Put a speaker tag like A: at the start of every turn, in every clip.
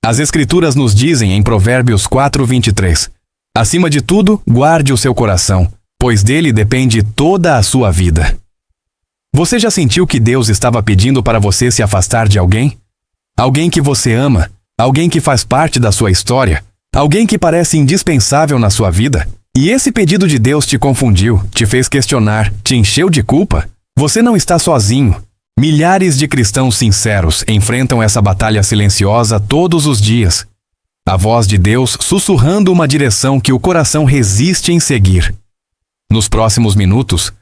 A: As Escrituras nos dizem em Provérbios 4:23: acima de tudo, guarde o seu coração, pois dele depende toda a sua vida. Você já sentiu que Deus estava pedindo para você se afastar de alguém? Alguém que você ama? Alguém que faz parte da sua história? Alguém que parece indispensável na sua vida? E esse pedido de Deus te confundiu, te fez questionar, te encheu de culpa? Você não está sozinho. Milhares de cristãos sinceros enfrentam essa batalha silenciosa todos os dias. A voz de Deus sussurrando uma direção que o coração resiste em seguir. Nos próximos minutos,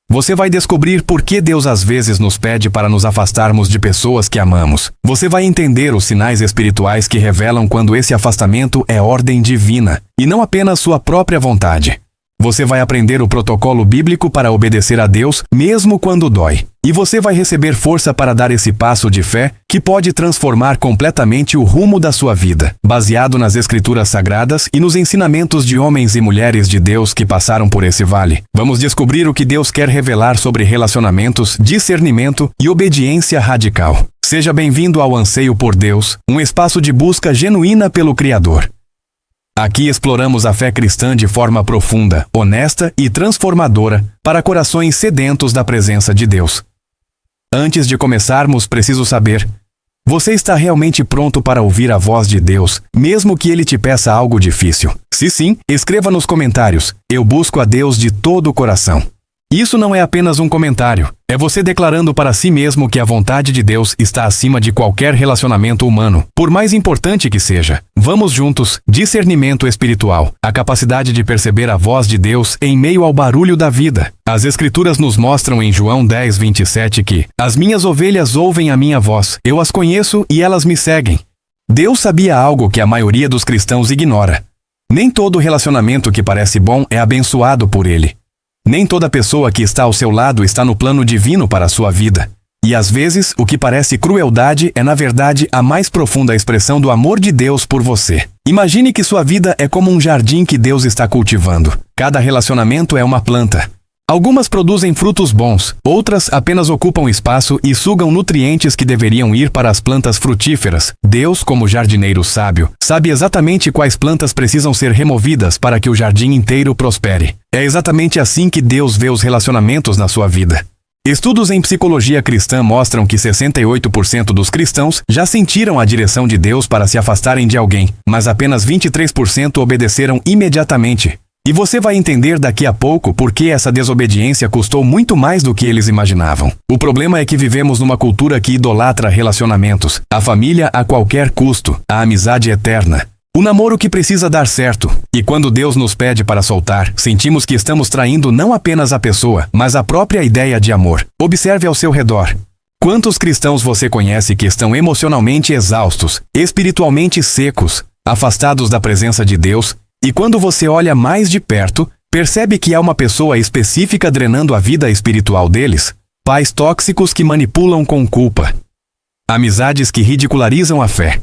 A: você vai descobrir por que Deus às vezes nos pede para nos afastarmos de pessoas que amamos. Você vai entender os sinais espirituais que revelam quando esse afastamento é ordem divina, e não apenas sua própria vontade. Você vai aprender o protocolo bíblico para obedecer a Deus, mesmo quando dói. E você vai receber força para dar esse passo de fé que pode transformar completamente o rumo da sua vida, baseado nas Escrituras Sagradas e nos ensinamentos de homens e mulheres de Deus que passaram por esse vale. Vamos descobrir o que Deus quer revelar sobre relacionamentos, discernimento e obediência radical. Seja bem-vindo ao Anseio por Deus, um espaço de busca genuína pelo Criador. Aqui exploramos a fé cristã de forma profunda, honesta e transformadora para corações sedentos da presença de Deus. Antes de começarmos, preciso saber: você está realmente pronto para ouvir a voz de Deus, mesmo que Ele te peça algo difícil? Se sim, escreva nos comentários: eu busco a Deus de todo o coração. Isso não é apenas um comentário, é você declarando para si mesmo que a vontade de Deus está acima de qualquer relacionamento humano, por mais importante que seja. Vamos juntos. Discernimento espiritual, a capacidade de perceber a voz de Deus em meio ao barulho da vida. As Escrituras nos mostram em João 10:27 que as minhas ovelhas ouvem a minha voz, eu as conheço e elas me seguem. Deus sabia algo que a maioria dos cristãos ignora. Nem todo relacionamento que parece bom é abençoado por Ele. Nem toda pessoa que está ao seu lado está no plano divino para a sua vida. E às vezes, o que parece crueldade é na verdade a mais profunda expressão do amor de Deus por você. Imagine que sua vida é como um jardim que Deus está cultivando. Cada relacionamento é uma planta. Algumas produzem frutos bons, outras apenas ocupam espaço e sugam nutrientes que deveriam ir para as plantas frutíferas. Deus, como jardineiro sábio, sabe exatamente quais plantas precisam ser removidas para que o jardim inteiro prospere. É exatamente assim que Deus vê os relacionamentos na sua vida. Estudos em psicologia cristã mostram que 68% dos cristãos já sentiram a direção de Deus para se afastarem de alguém, mas apenas 23% obedeceram imediatamente. E você vai entender daqui a pouco por que essa desobediência custou muito mais do que eles imaginavam. O problema é que vivemos numa cultura que idolatra relacionamentos, a família a qualquer custo, a amizade eterna, o namoro que precisa dar certo. E quando Deus nos pede para soltar, sentimos que estamos traindo não apenas a pessoa, mas a própria ideia de amor. Observe ao seu redor. Quantos cristãos você conhece que estão emocionalmente exaustos, espiritualmente secos, afastados da presença de Deus? E quando você olha mais de perto, percebe que há uma pessoa específica drenando a vida espiritual deles? Pais tóxicos que manipulam com culpa. Amizades que ridicularizam a fé.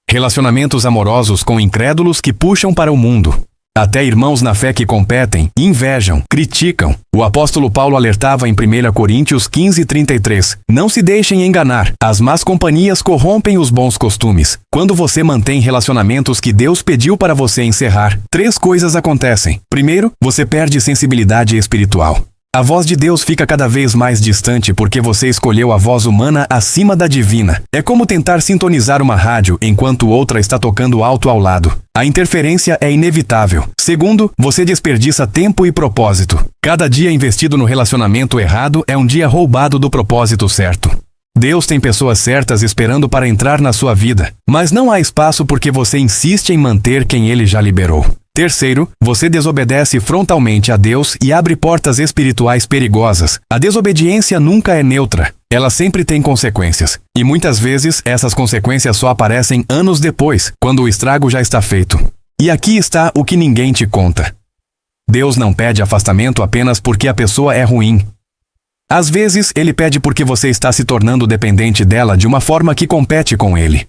A: Relacionamentos amorosos com incrédulos que puxam para o mundo. Até irmãos na fé que competem, invejam, criticam. O apóstolo Paulo alertava em 1 Coríntios 15:33. Não se deixem enganar, as más companhias corrompem os bons costumes. Quando você mantém relacionamentos que Deus pediu para você encerrar, 3 coisas acontecem. Primeiro, você perde sensibilidade espiritual. A voz de Deus fica cada vez mais distante porque você escolheu a voz humana acima da divina. É como tentar sintonizar uma rádio enquanto outra está tocando alto ao lado. A interferência é inevitável. Segundo, você desperdiça tempo e propósito. Cada dia investido no relacionamento errado é um dia roubado do propósito certo. Deus tem pessoas certas esperando para entrar na sua vida, mas não há espaço porque você insiste em manter quem Ele já liberou. Terceiro, você desobedece frontalmente a Deus e abre portas espirituais perigosas. A desobediência nunca é neutra. Ela sempre tem consequências. E muitas vezes essas consequências só aparecem anos depois, quando o estrago já está feito. E aqui está o que ninguém te conta. Deus não pede afastamento apenas porque a pessoa é ruim. Às vezes, Ele pede porque você está se tornando dependente dela de uma forma que compete com Ele.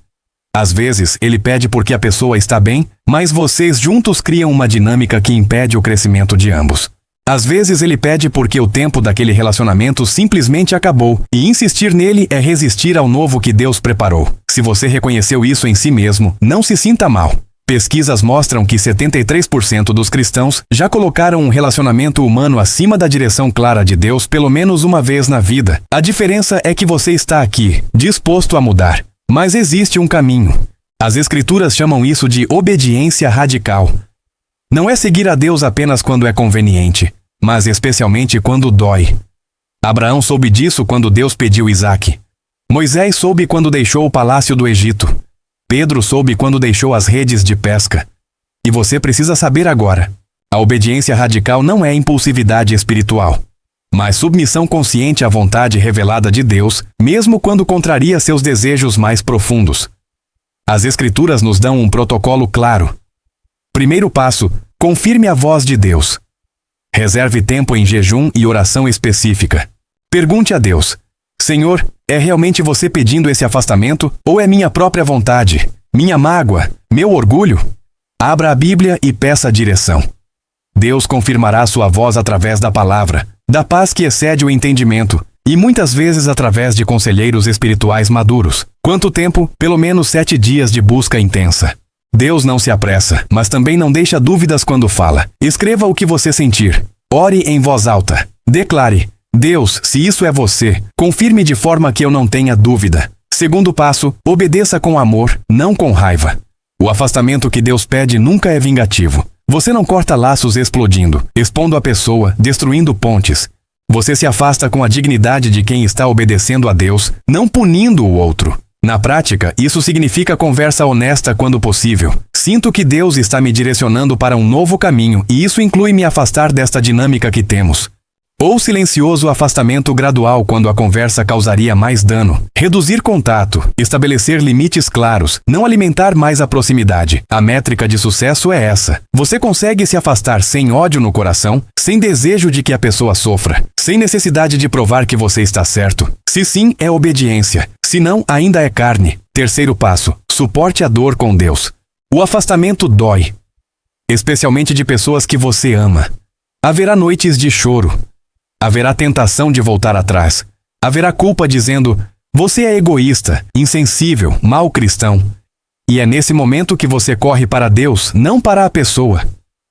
A: Às vezes, Ele pede porque a pessoa está bem, mas vocês juntos criam uma dinâmica que impede o crescimento de ambos. Às vezes ele pede porque o tempo daquele relacionamento simplesmente acabou, e insistir nele é resistir ao novo que Deus preparou. Se você reconheceu isso em si mesmo, não se sinta mal. Pesquisas mostram que 73% dos cristãos já colocaram um relacionamento humano acima da direção clara de Deus pelo menos uma vez na vida. A diferença é que você está aqui, disposto a mudar. Mas existe um caminho. As Escrituras chamam isso de obediência radical. Não é seguir a Deus apenas quando é conveniente, mas especialmente quando dói. Abraão soube disso quando Deus pediu Isaque. Moisés soube quando deixou o palácio do Egito. Pedro soube quando deixou as redes de pesca. E você precisa saber agora. A obediência radical não é impulsividade espiritual, mas submissão consciente à vontade revelada de Deus, mesmo quando contraria seus desejos mais profundos. As Escrituras nos dão um protocolo claro. Primeiro passo, confirme a voz de Deus. Reserve tempo em jejum e oração específica. Pergunte a Deus: Senhor, é realmente você pedindo esse afastamento ou é minha própria vontade, minha mágoa, meu orgulho? Abra a Bíblia e peça direção. Deus confirmará sua voz através da palavra, da paz que excede o entendimento, e muitas vezes através de conselheiros espirituais maduros. Quanto tempo? Pelo menos 7 dias de busca intensa. Deus não se apressa, mas também não deixa dúvidas quando fala. Escreva o que você sentir. Ore em voz alta. Declare: Deus, se isso é você, confirme de forma que eu não tenha dúvida. Segundo passo, obedeça com amor, não com raiva. O afastamento que Deus pede nunca é vingativo. Você não corta laços explodindo, expondo a pessoa, destruindo pontes. Você se afasta com a dignidade de quem está obedecendo a Deus, não punindo o outro. Na prática, isso significa conversa honesta quando possível. Sinto que Deus está me direcionando para um novo caminho e isso inclui me afastar desta dinâmica que temos. Ou silencioso afastamento gradual quando a conversa causaria mais dano. Reduzir contato, estabelecer limites claros, não alimentar mais a proximidade. A métrica de sucesso é essa. Você consegue se afastar sem ódio no coração, sem desejo de que a pessoa sofra, sem necessidade de provar que você está certo. Se sim, é obediência. Se não, ainda é carne. Terceiro passo, suporte a dor com Deus. O afastamento dói, especialmente de pessoas que você ama. Haverá noites de choro. Haverá tentação de voltar atrás. Haverá culpa dizendo: você é egoísta, insensível, mau cristão. E é nesse momento que você corre para Deus, não para a pessoa.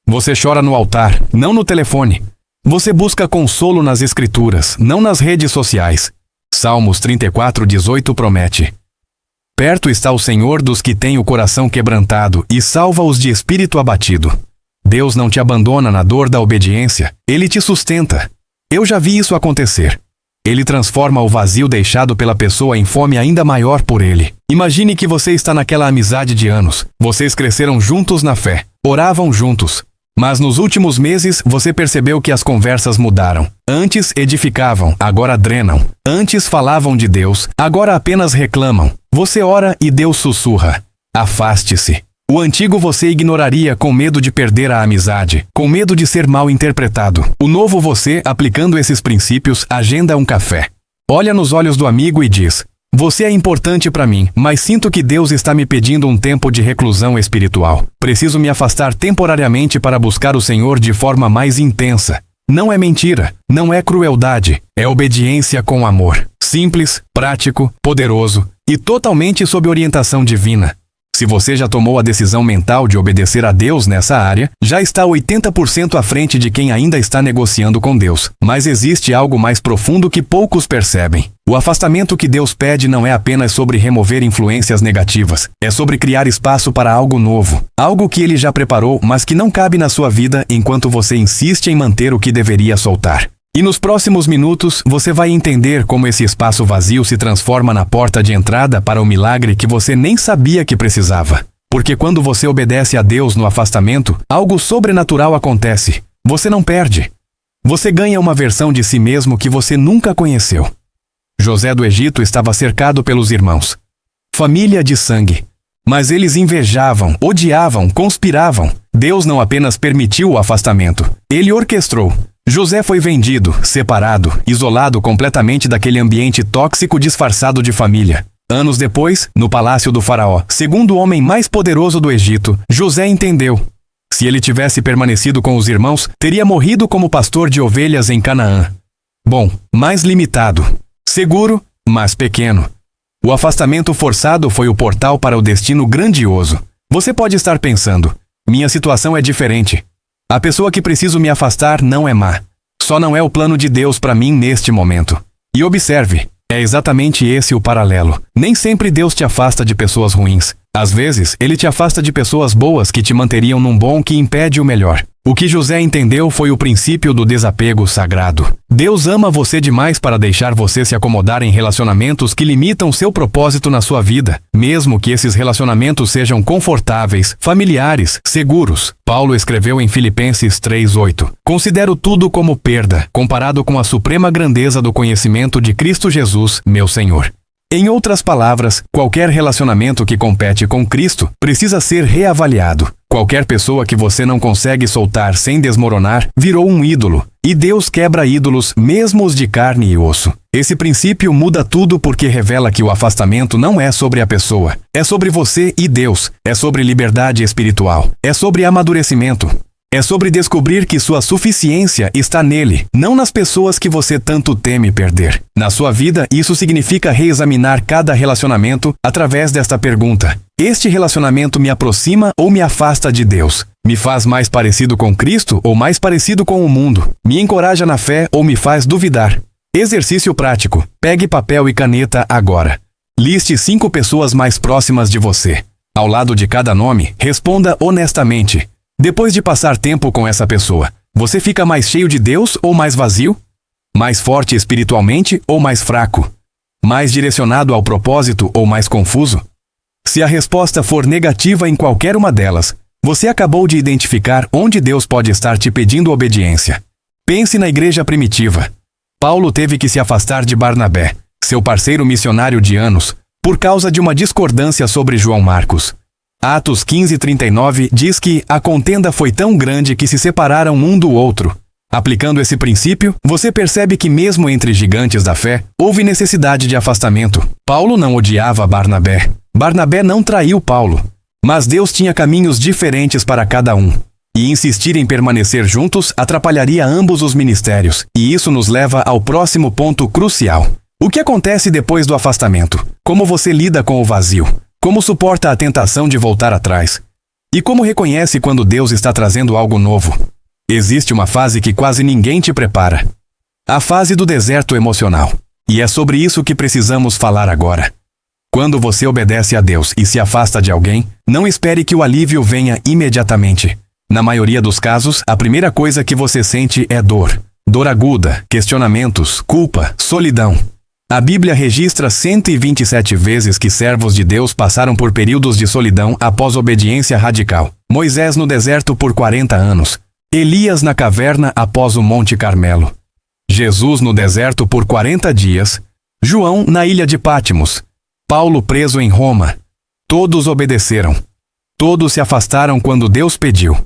A: Você chora no altar, não no telefone. Você busca consolo nas Escrituras, não nas redes sociais. Salmos 34:18 promete: perto está o Senhor dos que têm o coração quebrantado e salva-os de espírito abatido. Deus não te abandona na dor da obediência, Ele te sustenta. Eu já vi isso acontecer. Ele transforma o vazio deixado pela pessoa em fome ainda maior por ele. Imagine que você está naquela amizade de anos. Vocês cresceram juntos na fé, oravam juntos. Mas nos últimos meses você percebeu que as conversas mudaram. Antes edificavam, agora drenam. Antes falavam de Deus, agora apenas reclamam. Você ora e Deus sussurra: afaste-se. O antigo você ignoraria com medo de perder a amizade, com medo de ser mal interpretado. O novo você, aplicando esses princípios, agenda um café. Olha nos olhos do amigo e diz: você é importante para mim, mas sinto que Deus está me pedindo um tempo de reclusão espiritual. Preciso me afastar temporariamente para buscar o Senhor de forma mais intensa. Não é mentira, não é crueldade, é obediência com amor. Simples, prático, poderoso e totalmente sob orientação divina. Se você já tomou a decisão mental de obedecer a Deus nessa área, já está 80% à frente de quem ainda está negociando com Deus. Mas existe algo mais profundo que poucos percebem. O afastamento que Deus pede não é apenas sobre remover influências negativas. É sobre criar espaço para algo novo. Algo que Ele já preparou, mas que não cabe na sua vida enquanto você insiste em manter o que deveria soltar. E nos próximos minutos, você vai entender como esse espaço vazio se transforma na porta de entrada para o milagre que você nem sabia que precisava. Porque quando você obedece a Deus no afastamento, algo sobrenatural acontece. Você não perde. Você ganha uma versão de si mesmo que você nunca conheceu. José do Egito estava cercado pelos irmãos. Família de sangue. Mas eles invejavam, odiavam, conspiravam. Deus não apenas permitiu o afastamento, Ele orquestrou. José foi vendido, separado, isolado completamente daquele ambiente tóxico disfarçado de família. Anos depois, no palácio do faraó, segundo o homem mais poderoso do Egito, José entendeu: Se ele tivesse permanecido com os irmãos, teria morrido como pastor de ovelhas em Canaã. Bom, mais limitado. Seguro, mas pequeno. O afastamento forçado foi o portal para o destino grandioso. Você pode estar pensando, minha situação é diferente. A pessoa que preciso me afastar não é má. Só não é o plano de Deus para mim neste momento. E observe, é exatamente esse o paralelo. Nem sempre Deus te afasta de pessoas ruins. Às vezes, ele te afasta de pessoas boas que te manteriam num bom que impede o melhor. O que José entendeu foi o princípio do desapego sagrado. Deus ama você demais para deixar você se acomodar em relacionamentos que limitam seu propósito na sua vida, mesmo que esses relacionamentos sejam confortáveis, familiares, seguros. Paulo escreveu em Filipenses 3:8: Considero tudo como perda, comparado com a suprema grandeza do conhecimento de Cristo Jesus, meu Senhor. Em outras palavras, qualquer relacionamento que compete com Cristo precisa ser reavaliado. Qualquer pessoa que você não consegue soltar sem desmoronar virou um ídolo. E Deus quebra ídolos, mesmo os de carne e osso. Esse princípio muda tudo porque revela que o afastamento não é sobre a pessoa. É sobre você e Deus. É sobre liberdade espiritual. É sobre amadurecimento. É sobre descobrir que sua suficiência está nele, não nas pessoas que você tanto teme perder. Na sua vida, isso significa reexaminar cada relacionamento através desta pergunta: este relacionamento me aproxima ou me afasta de Deus? Me faz mais parecido com Cristo ou mais parecido com o mundo? Me encoraja na fé ou me faz duvidar? Exercício prático. Pegue papel e caneta agora. Liste 5 pessoas mais próximas de você. Ao lado de cada nome, responda honestamente. Depois de passar tempo com essa pessoa, você fica mais cheio de Deus ou mais vazio? Mais forte espiritualmente ou mais fraco? Mais direcionado ao propósito ou mais confuso? Se a resposta for negativa em qualquer uma delas, você acabou de identificar onde Deus pode estar te pedindo obediência. Pense na igreja primitiva. Paulo teve que se afastar de Barnabé, seu parceiro missionário de anos, por causa de uma discordância sobre João Marcos. Atos 15:39 diz que a contenda foi tão grande que se separaram um do outro. Aplicando esse princípio, você percebe que mesmo entre gigantes da fé, houve necessidade de afastamento. Paulo não odiava Barnabé. Barnabé não traiu Paulo. Mas Deus tinha caminhos diferentes para cada um. E insistir em permanecer juntos atrapalharia ambos os ministérios. E isso nos leva ao próximo ponto crucial. O que acontece depois do afastamento? Como você lida com o vazio? Como suporta a tentação de voltar atrás? E como reconhece quando Deus está trazendo algo novo? Existe uma fase que quase ninguém te prepara. A fase do deserto emocional. E é sobre isso que precisamos falar agora. Quando você obedece a Deus e se afasta de alguém, não espere que o alívio venha imediatamente. Na maioria dos casos, a primeira coisa que você sente é dor. Dor aguda, questionamentos, culpa, solidão. A Bíblia registra 127 vezes que servos de Deus passaram por períodos de solidão após obediência radical. Moisés no deserto por 40 anos. Elias na caverna após o Monte Carmelo. Jesus no deserto por 40 dias. João na ilha de Pátimos. Paulo preso em Roma. Todos obedeceram. Todos se afastaram quando Deus pediu.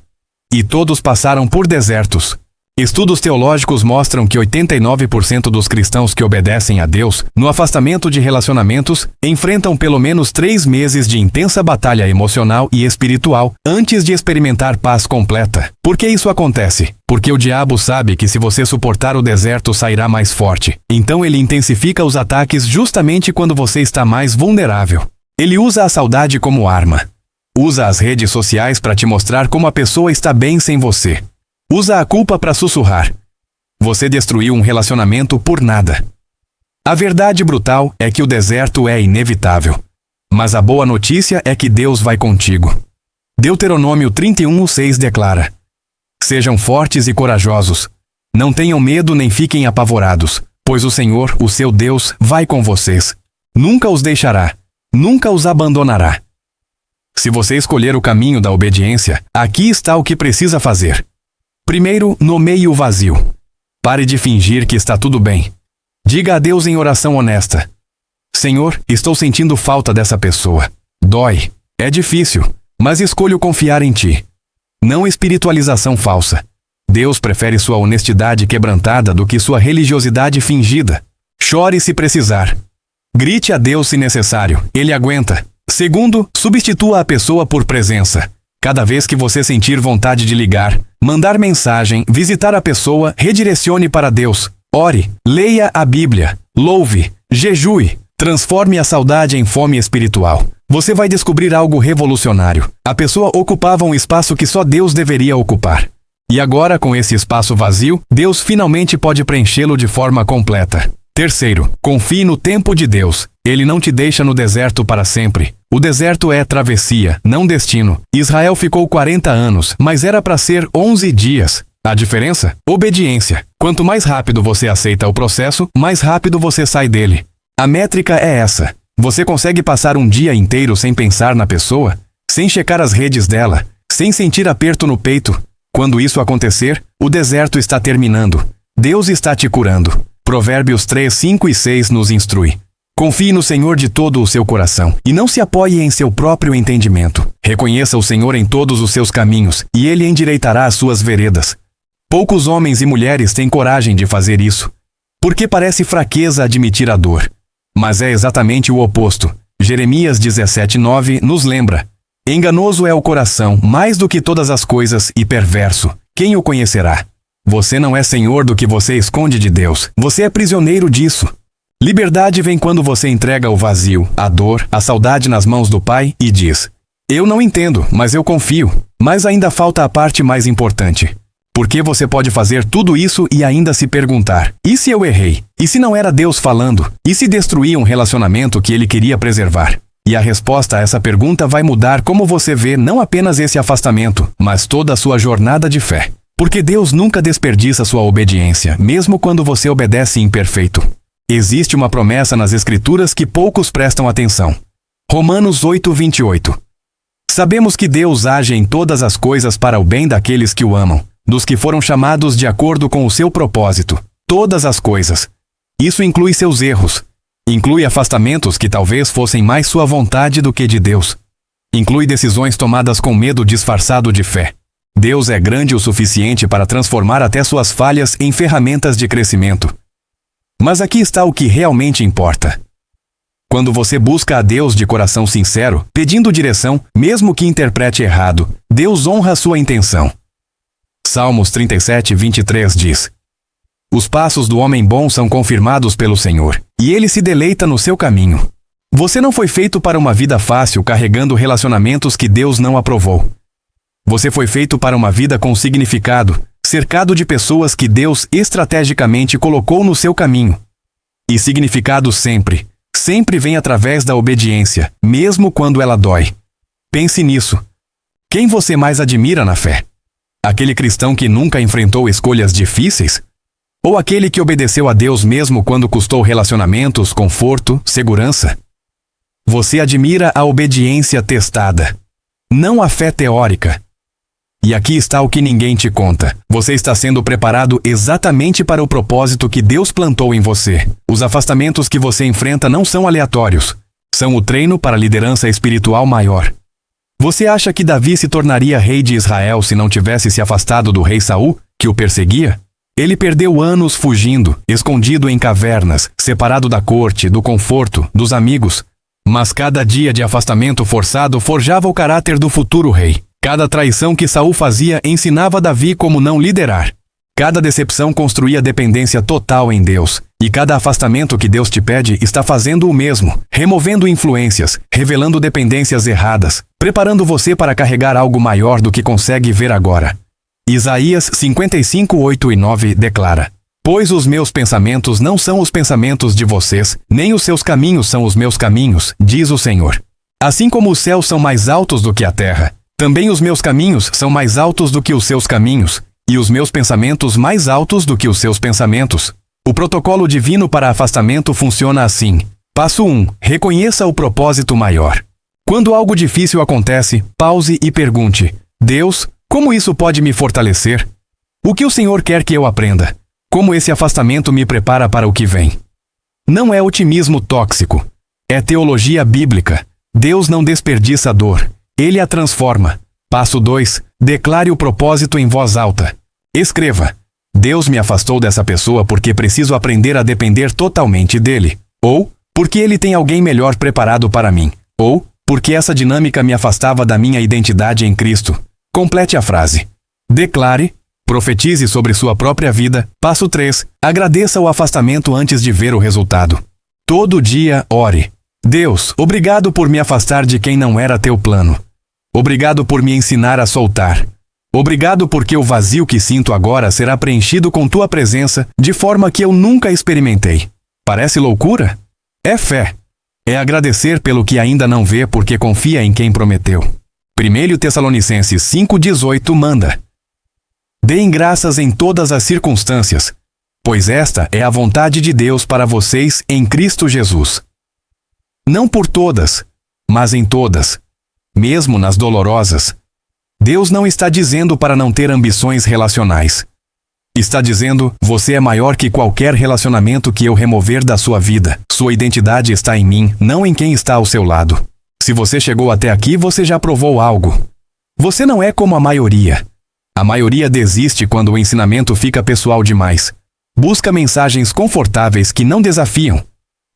A: E todos passaram por desertos. Estudos teológicos mostram que 89% dos cristãos que obedecem a Deus, no afastamento de relacionamentos, enfrentam pelo menos 3 meses de intensa batalha emocional e espiritual antes de experimentar paz completa. Por que isso acontece? Porque o diabo sabe que se você suportar o deserto sairá mais forte. Então ele intensifica os ataques justamente quando você está mais vulnerável. Ele usa a saudade como arma. Usa as redes sociais para te mostrar como a pessoa está bem sem você. Usa a culpa para sussurrar. Você destruiu um relacionamento por nada. A verdade brutal é que o deserto é inevitável. Mas a boa notícia é que Deus vai contigo. Deuteronômio 31:6 declara: Sejam fortes e corajosos. Não tenham medo nem fiquem apavorados, pois o Senhor, o seu Deus, vai com vocês. Nunca os deixará, nunca os abandonará. Se você escolher o caminho da obediência, aqui está o que precisa fazer. Primeiro, nomeie o vazio. Pare de fingir que está tudo bem. Diga a Deus em oração honesta: Senhor, estou sentindo falta dessa pessoa. Dói. É difícil, mas escolho confiar em Ti. Não espiritualização falsa. Deus prefere sua honestidade quebrantada do que sua religiosidade fingida. Chore se precisar. Grite a Deus se necessário. Ele aguenta. Segundo, substitua a pessoa por presença. Cada vez que você sentir vontade de ligar, mandar mensagem, visitar a pessoa, redirecione para Deus. Ore, leia a Bíblia, louve, jejue, transforme a saudade em fome espiritual. Você vai descobrir algo revolucionário. A pessoa ocupava um espaço que só Deus deveria ocupar. E agora, com esse espaço vazio, Deus finalmente pode preenchê-lo de forma completa. Terceiro, confie no tempo de Deus. Ele não te deixa no deserto para sempre. O deserto é travessia, não destino. Israel ficou 40 anos, mas era para ser 11 dias. A diferença? Obediência. Quanto mais rápido você aceita o processo, mais rápido você sai dele. A métrica é essa. Você consegue passar um dia inteiro sem pensar na pessoa? Sem checar as redes dela? Sem sentir aperto no peito? Quando isso acontecer, o deserto está terminando. Deus está te curando. Provérbios 3, 5 e 6 nos instrui. Confie no Senhor de todo o seu coração e não se apoie em seu próprio entendimento. Reconheça o Senhor em todos os seus caminhos e Ele endireitará as suas veredas. Poucos homens e mulheres têm coragem de fazer isso, porque parece fraqueza admitir a dor. Mas é exatamente o oposto. Jeremias 17:9 nos lembra: enganoso é o coração, mais do que todas as coisas, e perverso. Quem o conhecerá? Você não é senhor do que você esconde de Deus. Você é prisioneiro disso. Liberdade vem quando você entrega o vazio, a dor, a saudade nas mãos do Pai e diz: eu não entendo, mas eu confio. Mas ainda falta a parte mais importante. Porque você pode fazer tudo isso e ainda se perguntar: e se eu errei? E se não era Deus falando? E se destruí um relacionamento que Ele queria preservar? E a resposta a essa pergunta vai mudar como você vê não apenas esse afastamento, mas toda a sua jornada de fé. Porque Deus nunca desperdiça sua obediência, mesmo quando você obedece imperfeito. Existe uma promessa nas Escrituras que poucos prestam atenção. Romanos 8:28. Sabemos que Deus age em todas as coisas para o bem daqueles que o amam, dos que foram chamados de acordo com o seu propósito. Todas as coisas. Isso inclui seus erros. Inclui afastamentos que talvez fossem mais sua vontade do que de Deus. Inclui decisões tomadas com medo disfarçado de fé. Deus é grande o suficiente para transformar até suas falhas em ferramentas de crescimento. Mas aqui está o que realmente importa. Quando você busca a Deus de coração sincero, pedindo direção, mesmo que interprete errado, Deus honra a sua intenção. Salmos 37:23 diz: os passos do homem bom são confirmados pelo Senhor, e Ele se deleita no seu caminho. Você não foi feito para uma vida fácil carregando relacionamentos que Deus não aprovou. Você foi feito para uma vida com significado, cercado de pessoas que Deus estrategicamente colocou no seu caminho. E significado sempre vem através da obediência, mesmo quando ela dói. Pense nisso. Quem você mais admira na fé? Aquele cristão que nunca enfrentou escolhas difíceis? Ou aquele que obedeceu a Deus mesmo quando custou relacionamentos, conforto, segurança? Você admira a obediência testada, não a fé teórica. E aqui está o que ninguém te conta. Você está sendo preparado exatamente para o propósito que Deus plantou em você. Os afastamentos que você enfrenta não são aleatórios. São o treino para a liderança espiritual maior. Você acha que Davi se tornaria rei de Israel se não tivesse se afastado do rei Saul, que o perseguia? Ele perdeu anos fugindo, escondido em cavernas, separado da corte, do conforto, dos amigos. Mas cada dia de afastamento forçado forjava o caráter do futuro rei. Cada traição que Saul fazia ensinava Davi como não liderar. Cada decepção construía dependência total em Deus. E cada afastamento que Deus te pede está fazendo o mesmo, removendo influências, revelando dependências erradas, preparando você para carregar algo maior do que consegue ver agora. Isaías 55:8 e 9 declara: pois os meus pensamentos não são os pensamentos de vocês, nem os seus caminhos são os meus caminhos, diz o Senhor. Assim como os céus são mais altos do que a terra, também os meus caminhos são mais altos do que os seus caminhos, e os meus pensamentos mais altos do que os seus pensamentos. O protocolo divino para afastamento funciona assim. Passo 1. Reconheça o propósito maior. Quando algo difícil acontece, pause e pergunte: Deus, como isso pode me fortalecer? O que o Senhor quer que eu aprenda? Como esse afastamento me prepara para o que vem? Não é otimismo tóxico. É teologia bíblica. Deus não desperdiça dor. Ele a transforma. Passo 2. Declare o propósito em voz alta. Escreva: Deus me afastou dessa pessoa porque preciso aprender a depender totalmente dele. Ou, porque ele tem alguém melhor preparado para mim. Ou, porque essa dinâmica me afastava da minha identidade em Cristo. Complete a frase. Declare, profetize sobre sua própria vida. Passo 3. Agradeça o afastamento antes de ver o resultado. Todo dia, ore. Deus, obrigado por me afastar de quem não era teu plano. Obrigado por me ensinar a soltar. Obrigado porque o vazio que sinto agora será preenchido com tua presença de forma que eu nunca experimentei. Parece loucura? É fé. É agradecer pelo que ainda não vê porque confia em quem prometeu. 1 Tessalonicenses 5,18 manda: Deem graças em todas as circunstâncias, pois esta é a vontade de Deus para vocês em Cristo Jesus. Não por todas, mas em todas, mesmo nas dolorosas. Deus não está dizendo para não ter ambições relacionais. Está dizendo, você é maior que qualquer relacionamento que eu remover da sua vida. Sua identidade está em mim, não em quem está ao seu lado. Se você chegou até aqui, você já provou algo. Você não é como a maioria. A maioria desiste quando o ensinamento fica pessoal demais. Busca mensagens confortáveis que não desafiam.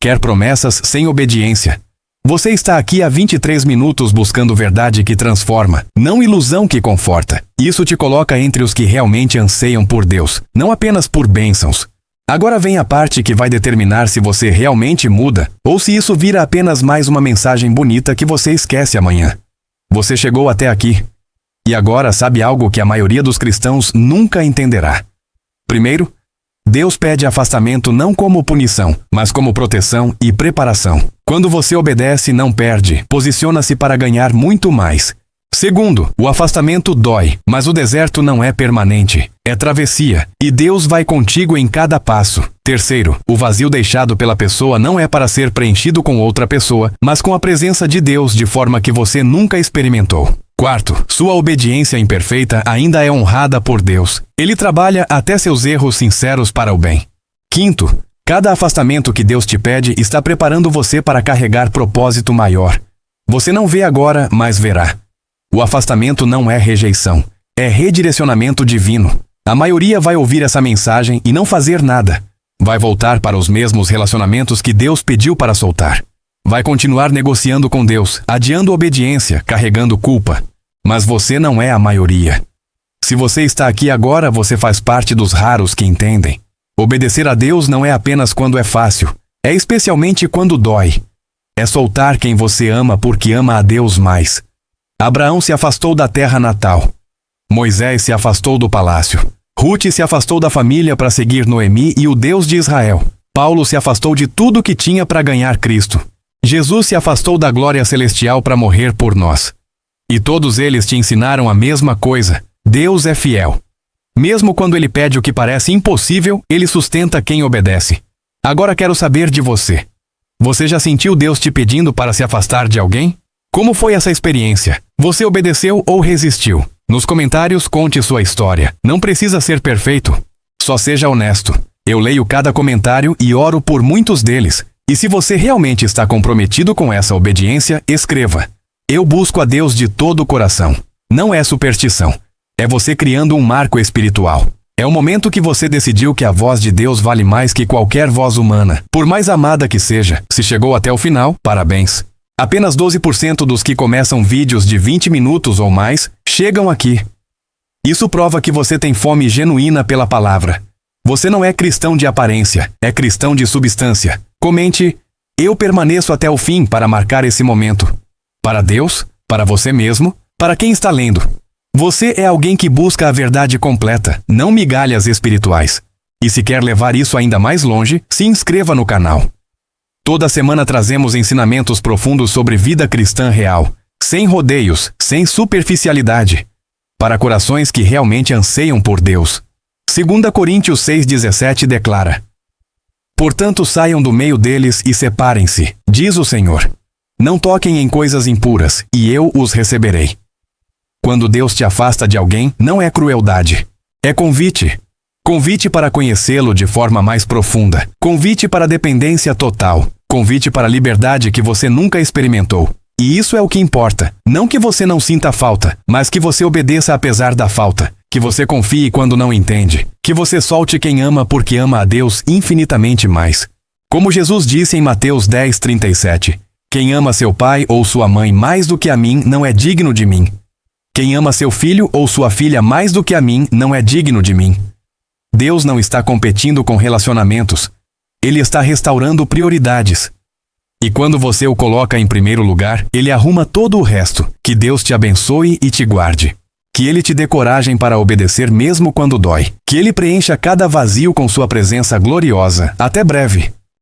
A: Quer promessas sem obediência. Você está aqui há 23 minutos buscando verdade que transforma, não ilusão que conforta. Isso te coloca entre os que realmente anseiam por Deus, não apenas por bênçãos. Agora vem a parte que vai determinar se você realmente muda ou se isso vira apenas mais uma mensagem bonita que você esquece amanhã. Você chegou até aqui. E agora sabe algo que a maioria dos cristãos nunca entenderá. Primeiro, Deus pede afastamento não como punição, mas como proteção e preparação. Quando você obedece, não perde, posiciona-se para ganhar muito mais. Segundo, o afastamento dói, mas o deserto não é permanente, é travessia, e Deus vai contigo em cada passo. Terceiro, o vazio deixado pela pessoa não é para ser preenchido com outra pessoa, mas com a presença de Deus de forma que você nunca experimentou. Quarto, sua obediência imperfeita ainda é honrada por Deus. Ele trabalha até seus erros sinceros para o bem. Quinto, cada afastamento que Deus te pede está preparando você para carregar propósito maior. Você não vê agora, mas verá. O afastamento não é rejeição, é redirecionamento divino. A maioria vai ouvir essa mensagem e não fazer nada. Vai voltar para os mesmos relacionamentos que Deus pediu para soltar. Vai continuar negociando com Deus, adiando obediência, carregando culpa. Mas você não é a maioria. Se você está aqui agora, você faz parte dos raros que entendem. Obedecer a Deus não é apenas quando é fácil, é especialmente quando dói. É soltar quem você ama porque ama a Deus mais. Abraão se afastou da terra natal. Moisés se afastou do palácio. Ruth se afastou da família para seguir Noemi e o Deus de Israel. Paulo se afastou de tudo que tinha para ganhar Cristo. Jesus se afastou da glória celestial para morrer por nós. E todos eles te ensinaram a mesma coisa. Deus é fiel. Mesmo quando ele pede o que parece impossível, ele sustenta quem obedece. Agora quero saber de você. Você já sentiu Deus te pedindo para se afastar de alguém? Como foi essa experiência? Você obedeceu ou resistiu? Nos comentários, conte sua história. Não precisa ser perfeito. Só seja honesto. Eu leio cada comentário e oro por muitos deles. E se você realmente está comprometido com essa obediência, escreva: Eu busco a Deus de todo o coração. Não é superstição. É você criando um marco espiritual. É o momento que você decidiu que a voz de Deus vale mais que qualquer voz humana. Por mais amada que seja, se chegou até o final, parabéns. Apenas 12% dos que começam vídeos de 20 minutos ou mais chegam aqui. Isso prova que você tem fome genuína pela palavra. Você não é cristão de aparência, é cristão de substância. Comente: Eu permaneço até o fim para marcar esse momento. Para Deus, para você mesmo, para quem está lendo. Você é alguém que busca a verdade completa, não migalhas espirituais. E se quer levar isso ainda mais longe, se inscreva no canal. Toda semana trazemos ensinamentos profundos sobre vida cristã real, sem rodeios, sem superficialidade, para corações que realmente anseiam por Deus. 2 Coríntios 6,17 declara: Portanto saiam do meio deles e separem-se, diz o Senhor. Não toquem em coisas impuras, e eu os receberei. Quando Deus te afasta de alguém, não é crueldade. É convite. Convite para conhecê-lo de forma mais profunda. Convite para dependência total. Convite para a liberdade que você nunca experimentou. E isso é o que importa. Não que você não sinta falta, mas que você obedeça apesar da falta. Que você confie quando não entende. Que você solte quem ama porque ama a Deus infinitamente mais. Como Jesus disse em Mateus 10:37, Quem ama seu pai ou sua mãe mais do que a mim não é digno de mim. Quem ama seu filho ou sua filha mais do que a mim não é digno de mim. Deus não está competindo com relacionamentos. Ele está restaurando prioridades. E quando você o coloca em primeiro lugar, ele arruma todo o resto. Que Deus te abençoe e te guarde. Que ele te dê coragem para obedecer mesmo quando dói. Que ele preencha cada vazio com sua presença gloriosa. Até breve.